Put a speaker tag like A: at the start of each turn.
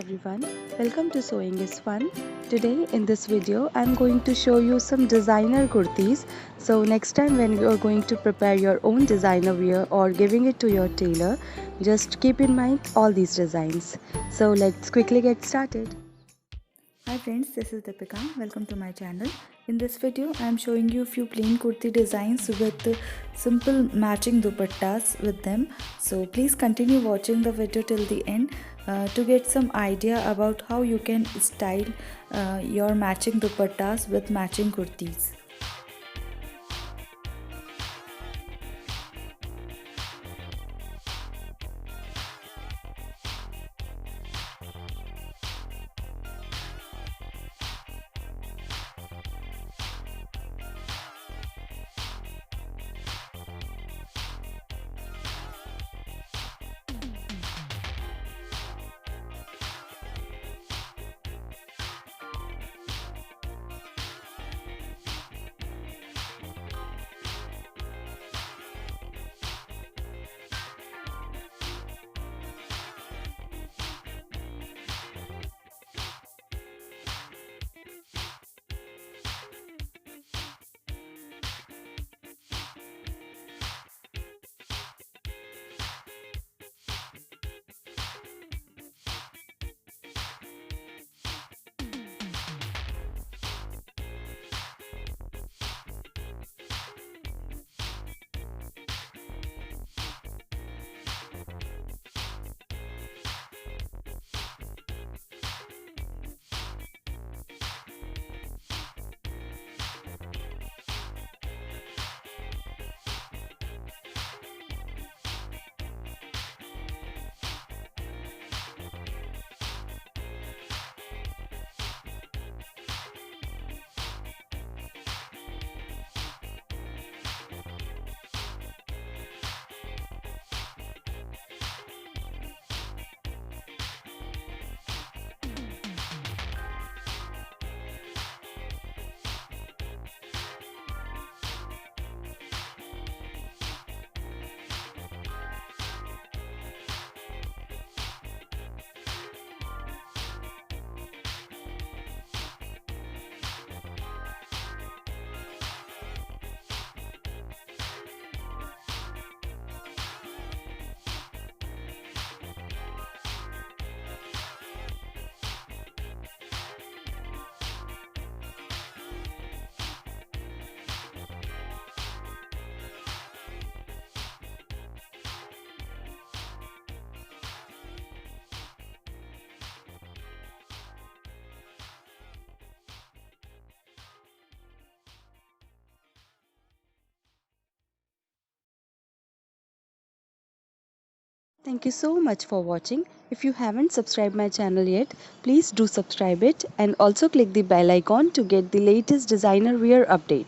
A: everyone, welcome to Sewing is Fun. Today in this video I'm going to show you some designer kurtis. So next time when you are going to prepare your own designer wear or giving it to your tailor, just keep in mind all these designs. So let's quickly get started.
B: Hi friends, this is Deepika. Welcome to my channel. In this video, I am showing you a few plain kurti designs with simple matching dupattas with them. So please continue watching the video till the end to get some idea about how you can style your matching dupattas with matching kurtis.
A: Thank you so much for watching. If you haven't subscribed my channel yet, please do subscribe it and also click the bell icon to get the latest designer wear update.